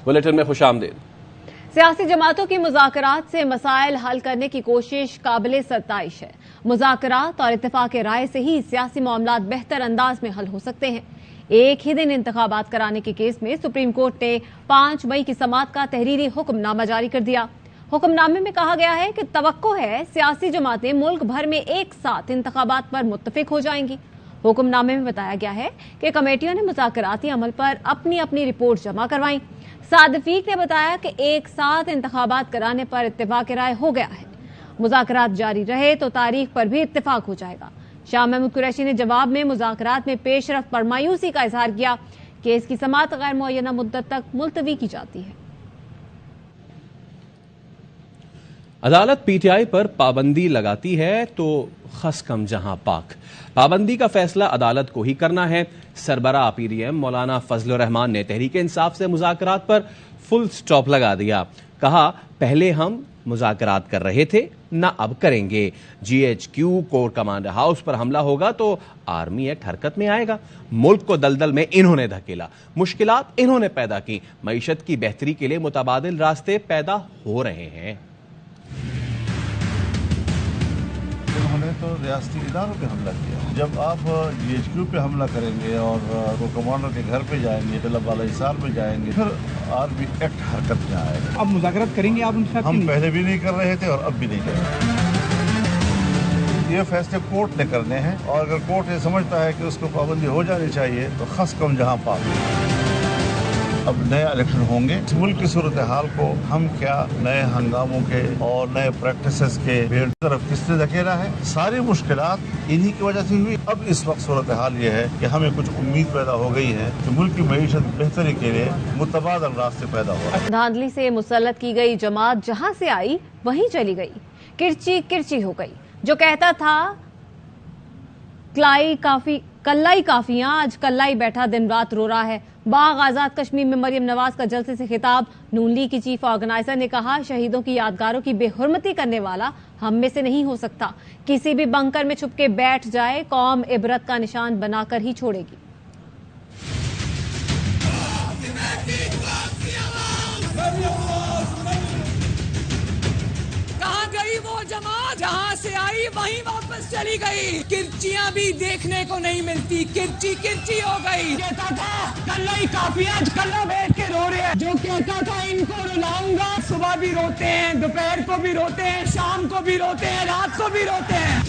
Bulletin में खुशामदीद। सियासी जमातों की मुज़ाकरात से मसाइल हल करने की कोशिश काबिले सत्ताइश है। मुज़ाकरात और इत्तेफाक राय से ही सियासी मामलात बेहतर अंदाज में हल हो सकते हैं। एक ही दिन इंतखाबात कराने के केस में सुप्रीम कोर्ट ने 5 मई की समाअत का तहरीरी हुक्मनामा जारी कर दिया। हुक्मनामे में कहा गया है कि तवक्को है सियासी जमातें मुल्क भर में एक साथ इंतखाबात पर मुत्तफिक हो जाएंगी। हुक्मनामे में बताया गया है कि कमेटियों ने मुज़ाकराती अमल पर अपनी अपनी रिपोर्ट जमा करवाई। सादफीक ने बताया कि एक साथ इंतखाबात कराने पर इत्तेफाक राय हो गया है। मुज़ाकरात जारी रहे तो तारीख पर भी इत्तेफाक हो जाएगा। शाह महमूद कुरैशी ने जवाब में मुज़ाकरात में पेशरफ्त पर मायूसी का इजहार किया। केस की समाअत गैर मुअय्यना मुद्दत तक मुलतवी की जाती है। अदालत पीटीआई पर पाबंदी लगाती है तो खस कम जहां पाक। पाबंदी का फैसला अदालत को ही करना है। सरबराह पीडीएम मौलाना फजलुर रहमान ने तहरीक इंसाफ से मुज़ाकरात पर फुल स्टॉप लगा दिया। कहा, पहले हम मुज़ाकरात कर रहे थे, ना अब करेंगे। जीएचक्यू कोर कमांडर हाउस पर हमला होगा तो आर्मी एक्ट हरकत में आएगा। मुल्क को दलदल में इन्होंने धकेला, मुश्किलात इन्होंने पैदा की। मईशत की बेहतरी के लिए मुतबादिल रास्ते पैदा हो रहे हैं। उन्होंने तो रियासती इदारों पे हमला किया। जब आप जीएचक्यू पे हमला करेंगे और वो कमांडर के घर पे जाएंगे, तलबाला हिसार पे जाएंगे, फिर आर्मी एक्ट हरकत में आएगा। अब मुज़ाकरात करेंगे आप उनसे? हम पहले भी नहीं कर रहे थे और अब भी नहीं कर रहे। ये फैसले कोर्ट ने करने हैं और अगर कोर्ट ये समझता है कि उसको पाबंदी हो जानी चाहिए तो खस कम जहां पाक। अब नए इलेक्शन होंगे। मुल्क की सूरत हाल को हम क्या नए हंगामों के और नए प्रैक्टिसेस के तरफ किसने धकेला है? सारी मुश्किलात इन्हीं की वजह से हुई। अब इस वक्त सूरत हाल ये है कि हमें कुछ उम्मीद पैदा हो गई है कि मुल्क की मईशत बेहतरी के लिए मुतबादल रास्ते पैदा हो रहे हैं। धांधली से मुसल्लत की गई जमात जहां से आई वहीं चली गई। किरची किरची हो गई। जो कहता था कल्लाई काफियां, आज कल्लाई बैठा दिन रात रो रहा है। बाग आजाद कश्मीर में मरियम नवाज का जलसे से खिताब। नून लीग की चीफ ऑर्गेनाइजर ने कहा, शहीदों की यादगारों की बेहुरमती करने वाला हम में से नहीं हो सकता। किसी भी बंकर में छुप के बैठ जाए, कौम इबरत का निशान बनाकर ही छोड़ेगी। कहाँ गई वो जमात? जहाँ से आई वहीं वापस चली गई। किरचियाँ भी देखने को नहीं मिलती, किरची किरची हो गई। कहता था कल्लाई काफिया, कल्ला बैठ के रो रहे हैं। जो कहता था इनको रुलाऊंगा, सुबह भी रोते हैं, दोपहर को भी रोते हैं, शाम को भी रोते हैं, रात को भी रोते हैं।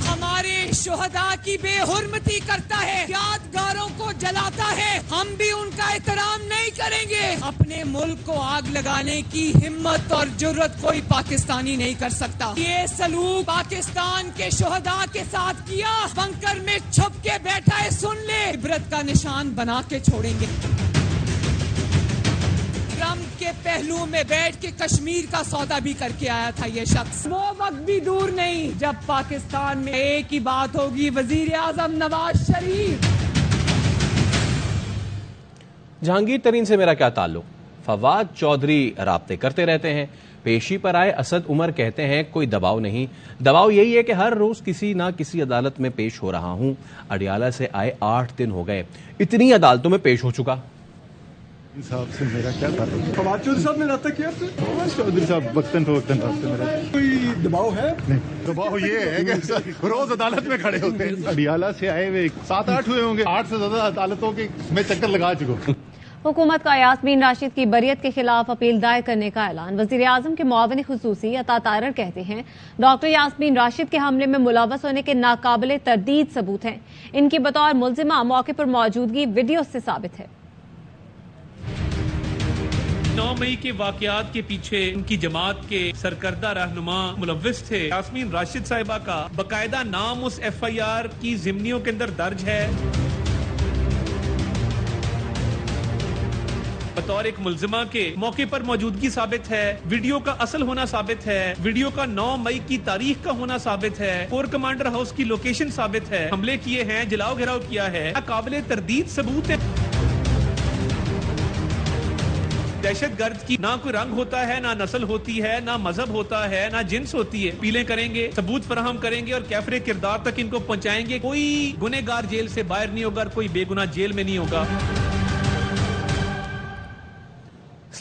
हमारे शुहदा की बेहुरमती करता है, यादगारों को जलाता है। हम भी उनका एहतराम नहीं करेंगे। अपने मुल्क को आग लगाने की हिम्मत और जुर्रत कोई पाकिस्तानी नहीं कर सकता। ये सलूक पाकिस्तान के शुहदा के साथ किया। बंकर में छुप के बैठा है, सुन ले, इबरत का निशान बना के छोड़ेंगे। ट्रम्प के पहलू में बैठ के कश्मीर का सौदा भी करके आया था ये शख्स। वो वक्त भी दूर नहीं जब पाकिस्तान में एक ही बात होगी, वजीर आजम नवाज शरीफ। जहांगीर तरीन से मेरा क्या ताल्लुक? फवाद चौधरी राब्ते करते रहते हैं। पेशी पर आए असद उमर कहते हैं कोई दबाव नहीं, दबाव यही है कि हर रोज किसी ना किसी अदालत में पेश हो रहा हूं। अडियाला से आए 8 दिन हो गए, इतनी अदालतों में पेश हो चुका। साहब से मेरा क्या ताल्लुक? फवाद चौधरी साहब ने रब्ता किया आपसे? फवाद चौधरी साहब वक्तन फवक्तन रास्ते में रहते हैं। कोई दबाव है? नहीं, दबाव ये है कि रोज अदालत में खड़े होते हैं। अडियाला से आए हुए 7-8 हुए होंगे, 8 से ज्यादा अदालतों के मैं चक्कर लगा चुका हूँ। हुकूमत का यास्मीन राशिद की बरियत के खिलाफ अपील दायर करने का ऐलान। वजीर आजम के मुआविन खुसूसी अता तारर कहते हैं, डॉक्टर यास्मीन राशिद के हमले में मुलव्वस होने के नाकाबिले तरदीद सबूत हैं। इनकी बतौर मुल्जिमा मौके पर मौजूदगी वीडियो से साबित है। 9 मई के वाकयात के पीछे उनकी जमात के सरकर्दा रहनुमा मुलव्विस थे। यास्मीन राशिद साहिबा का बकायदा नाम उस FIR की जिम्नियों के अंदर दर्ज है। बतौर एक मुल्जिमा के मौके पर मौजूदगी साबित है, वीडियो का असल होना साबित है, वीडियो का 9 मई की तारीख का होना साबित है, कोर कमांडर हाउस की लोकेशन साबित है, हमले किए हैं, जलाओ घेराव किया है, काबिले तरदीद सबूत है। दहशत गर्द की ना कोई रंग होता है, ना नस्ल होती है, ना मजहब होता है, ना जिन्स होती है। अपीलें करेंगे, सबूत फराहम करेंगे और कैफरे किरदार तक इनको पहुंचाएंगे। कोई गुनेगार जेल से बाहर नहीं होगा, कोई बेगुनाह जेल में नहीं होगा।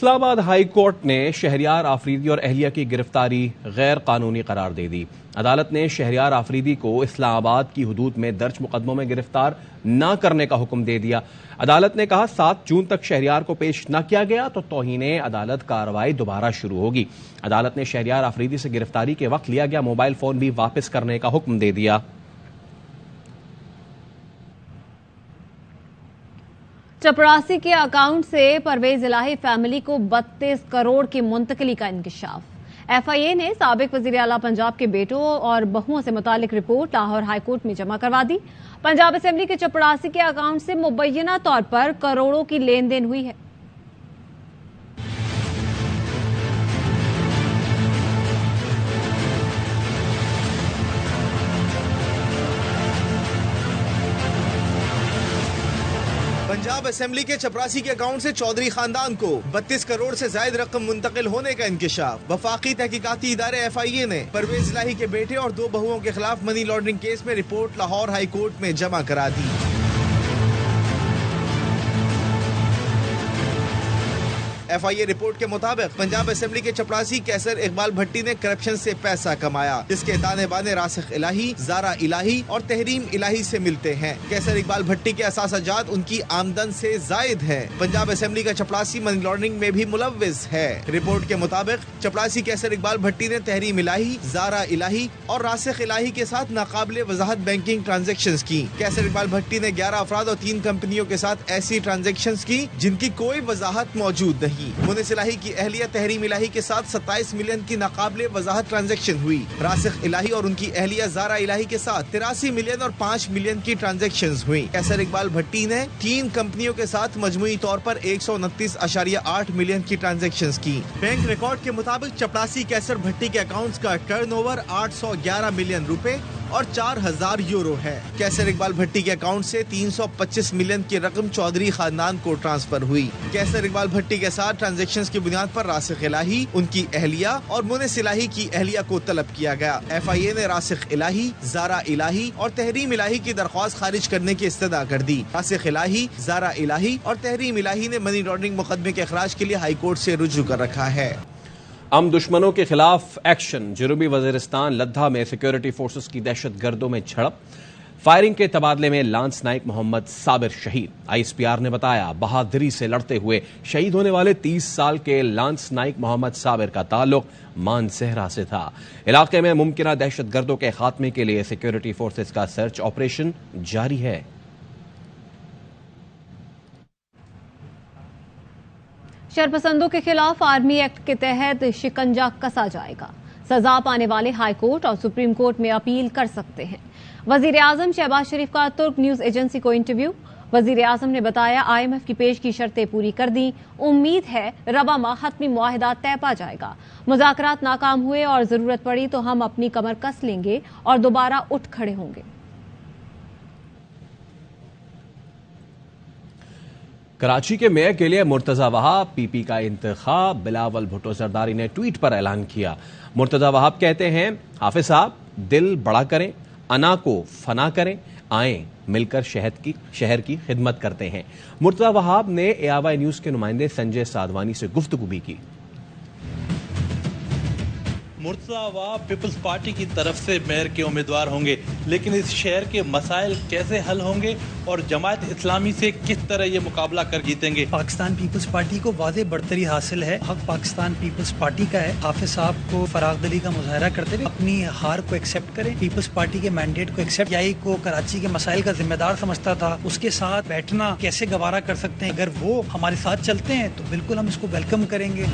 इस्लामाबाद हाई कोर्ट ने शहरियार आफरीदी और अहलिया की गिरफ्तारी गैर कानूनी करार दे दी। अदालत ने शहरियार आफरीदी को इस्लामाबाद की हुदूद में दर्ज मुकदमों में गिरफ्तार न करने का हुक्म दे दिया। अदालत ने कहा 7 जून तक शहरियार को पेश न किया गया तो तौहीने अदालत कार्रवाई दोबारा शुरू होगी। अदालत ने शहरियार आफरीदी से गिरफ्तारी के वक्त लिया गया मोबाइल फोन भी वापस करने का हुक्म दे दिया। चपरासी के अकाउंट से परवेज इलाही फैमिली को 32 करोड़ की मुंतकिली का इंकशाफ। एफआईए ने साबिक वजीर आला पंजाब के बेटों और बहुओं से मुतालिक रिपोर्ट लाहौर हाईकोर्ट में जमा करवा दी। पंजाब असेंबली के चपरासी के अकाउंट से मुबैना तौर पर करोड़ों की लेन देन हुई है। पंजाब असेंबली के चपरासी के अकाउंट से चौधरी खानदान को 32 करोड़ से ज्यादा रकम मुंतकिल होने का इंकशाफ। वफाकी तहकीकाती इदारे एफआईए ने परवेज इलाही के बेटे और 2 बहुओं के खिलाफ मनी लॉन्ड्रिंग केस में रिपोर्ट लाहौर हाई कोर्ट में जमा करा दी। एफआईए रिपोर्ट के मुताबिक पंजाब असेंबली के चपरासी कैसर इकबाल भट्टी ने करप्शन से पैसा कमाया, जिसके ताने बाने रासिख इलाही, जारा इलाही और तहरीम इलाही से मिलते हैं। कैसर इकबाल भट्टी के असासाजात उनकी आमदन से जायद है। पंजाब असेंबली का चपरासी मनी लॉन्ड्रिंग में भी मुलव्विस है। रिपोर्ट के मुताबिक चपरासी कैसर इकबाल भट्टी ने तहरीम इलाही, जारा इलाही और रासिख इलाही के साथ नाकाबिले वजाहत बैंकिंग ट्रांजेक्शन की। कैसर इकबाल भट्टी ने 11 अफराद और 3 कंपनियों के साथ ऐसी ट्रांजेक्शन की जिनकी कोई वजाहत मौजूद नहीं। मुनिस इलाही की अहलिया तहरीम इलाही के साथ 27 मिलियन की नाकाबिले वजाहत ट्रांजेक्शन हुई। रासिख इलाही और उनकी अहलिया जारा इलाही के साथ 83 मिलियन और 5 मिलियन की ट्रांजेक्शन हुई। कैसर इकबाल भट्टी ने 3 कंपनियों के साथ मजमुई तौर पर 129.8 मिलियन की ट्रांजेक्शन की। बैंक रिकॉर्ड के मुताबिक चपरासी कैसर भट्टी के अकाउंट्स का टर्नओवर 811 मिलियन रुपए और 4000 यूरो है। कैसर इकबाल भट्टी के अकाउंट से 325 मिलियन की रकम चौधरी खानदान को ट्रांसफर हुई। कैसर इकबाल भट्टी के साथ ट्रांजैक्शंस की बुनियाद पर रासिख इलाही, उनकी अहलिया और मुनिस इलाही की अहलिया को तलब किया गया। एफआईए ने रासिख इलाही, जारा इलाही और तहरीम इलाही की दरख्वास्त खारिज करने की इस्तदा कर दी। रासिख इलाही, जारा इलाही और तहरीम इलाही ने मनी लॉन्ड्रिंग मुकदमे के अखराज के लिए हाई कोर्ट से रुजू कर रखा है। हम दुश्मनों के खिलाफ एक्शन। जनूबी वजीरिस्तान लद्दा में सिक्योरिटी फोर्सेस की दहशत गर्दों में झड़प। फायरिंग के तबादले में लांस नाइक मोहम्मद साबिर शहीद। आईएसपीआर ने बताया बहादुरी से लड़ते हुए शहीद होने वाले 30 साल के लांस नाइक मोहम्मद साबिर का ताल्लुक मानसेहरा से था। इलाके में मुमकिना दहशत गर्दों के खात्मे के लिए सिक्योरिटी फोर्सेस का सर्च ऑपरेशन जारी है। शरपसंदों के खिलाफ आर्मी एक्ट के तहत शिकंजा कसा जाएगा। सजा पाने वाले हाई कोर्ट और सुप्रीम कोर्ट में अपील कर सकते हैं। वजीर आजम शहबाज शरीफ का तुर्क न्यूज एजेंसी को इंटरव्यू। वजीर आजम ने बताया IMF की पेश की शर्तें पूरी कर दी। उम्मीद है रबा माह हतमी मुआहिदा तय पा जाएगा। मुज़ाकरात नाकाम हुए और जरूरत पड़ी तो हम अपनी कमर कस लेंगे और दोबारा उठ खड़े होंगे। कराची के मेयर के लिए मुर्तजा वहाब PP का इंतखाब। बिलावल भुट्टो जरदारी ने ट्वीट पर ऐलान किया। मुर्तजा वहाब कहते हैं हाफिज साहब दिल बड़ा करें, अना को फना करें, आए मिलकर शहर की खिदमत करते हैं। मुर्तजा वहाब ने AY न्यूज के नुमाइंदे संजय साधवानी से गुफ्तगू भी की। मुर्तजा वहाब पीपल्स पार्टी की तरफ से मेयर के उम्मीदवार होंगे, लेकिन इस शहर के मसाइल कैसे हल होंगे और जमात इस्लामी से किस तरह ये मुकाबला कर जीतेंगे। पाकिस्तान पीपल्स पार्टी को वाज़ेह बढ़तरी हासिल है। हक पाकिस्तान पीपल्स पार्टी का है। हाफिज साहब को फराग दिली का मुजाहरा करते हुए अपनी हार को एक्सेप्ट करें। पीपल्स पार्टी के मैंडेट को एक्सेप्ट। याई को कराची के मसाइल का जिम्मेदार समझता था, उसके साथ बैठना कैसे गवारा कर सकते हैं। अगर वो हमारे साथ चलते हैं तो बिल्कुल हम इसको वेलकम करेंगे।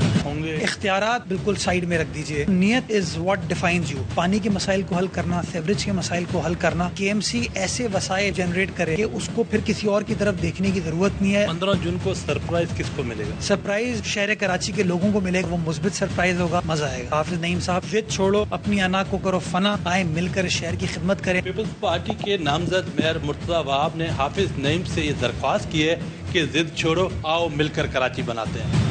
इख्तियारात बिल्कुल साइड में रख दीजिए। नियत इज व्हाट डिफाइंस यू। पानी के मसाइल को हल करना, सेवरेज के मसाइल को हल करना। KMC ऐसे वसाइल जनरेट करे कि उसको फिर किसी और की तरफ देखने की जरूरत नहीं है। 15 जून को सरप्राइज किसको मिलेगा? सरप्राइज शहर कराची के लोगों को मिलेगा। वो मुस्बित सरप्राइज होगा, मजा आएगा। हाफिज नईम साहब जिद छोड़ो, अपनी अना को करो फना, आए मिलकर शहर की खिदमत करें। पीपल्स पार्टी के नामजद मेयर मुर्तजा वहाब ने हाफिज नईम से ये दरख्वास्त की है कि जिद छोड़ो, आओ मिलकर कराची बनाते हैं।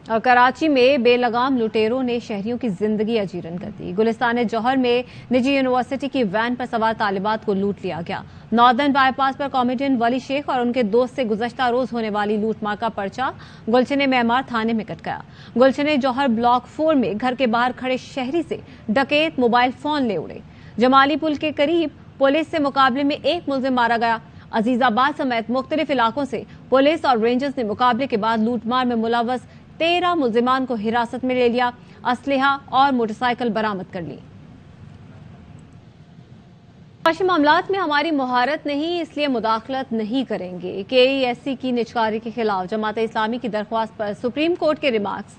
और कराची में बेलगाम लुटेरों ने शहरियों की जिंदगी अजीरन कर दी। गुलिस्तान जौहर में निजी यूनिवर्सिटी की वैन पर सवार तालिबात को लूट लिया गया। नॉर्दर्न बाईपास पर कॉमेडियन वली शेख और उनके दोस्त से गुज़श्ता रोज होने वाली लूटमार का पर्चा गुलशने मेमार थाने में कट गया। गुलशने जौहर ब्लॉक 4 में घर के बाहर खड़े शहरी से डकैत मोबाइल फोन ले उड़े। जमाली पुल के करीब पुलिस से मुकाबले में एक मुलजिम मारा गया। अजीजाबाद समेत मुख्तलिफ इलाकों से पुलिस और रेंजर्स ने मुकाबले के बाद लूटमार में मुलव्वस 13 मुलजिमान को हिरासत में ले लिया। असलहा और मोटरसाइकिल बरामद कर ली। माशी मामलात में हमारी मुहारत नहीं, इसलिए मुदाखलत नहीं करेंगे। KESC की निजकारी के खिलाफ जमात इस्लामी की दरख्वास्त पर सुप्रीम कोर्ट के रिमार्क्स।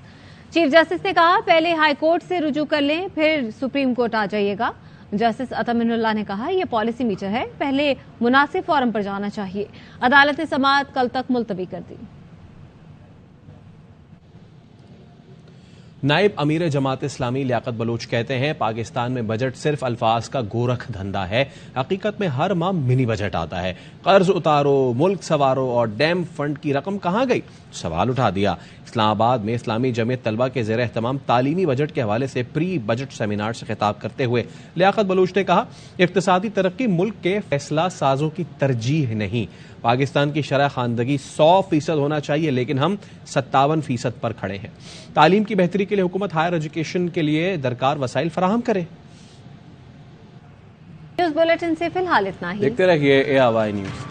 चीफ जस्टिस ने कहा, पहले हाई कोर्ट से रुजू कर लें, फिर सुप्रीम कोर्ट आ जाइएगा। जस्टिस अतमिनुल्लाह ने कहा, यह पॉलिसी मीटर है, पहले मुनासिब फोरम पर जाना चाहिए। अदालत ने समाअत कल तक मुलतवी कर दी। नायब अमीर जमात इस्लामी लियाकत बलोच कहते हैं, पाकिस्तान में बजट सिर्फ अल्फाज का गोरख धंधा है। हकीकत में हर माह मिनी बजट आता है। कर्ज उतारो, मुल्क सवारो और डैम फंड की रकम कहां गई? सवाल उठा दिया। इस्लामाबाद में इस्लामी जमीयत तलबा के ज़ेर एहतमाम तालीमी बजट के हवाले से प्री बजट सेमिनार से खिताब करते हुए लियाकत बलोच ने कहा, इक्तिसादी तरक्की मुल्क के फैसला साजों की तरजीह नहीं। पाकिस्तान की शरह खानदगी 100% होना चाहिए, लेकिन हम 57% पर खड़े हैं। तालीम की बेहतरी के लिए हुकूमत हायर एजुकेशन के लिए दरकार वसाइल फराहम करे। न्यूज़ बुलेटिन से फिलहाल इतना ही। देखते रहिए ARY न्यूज़।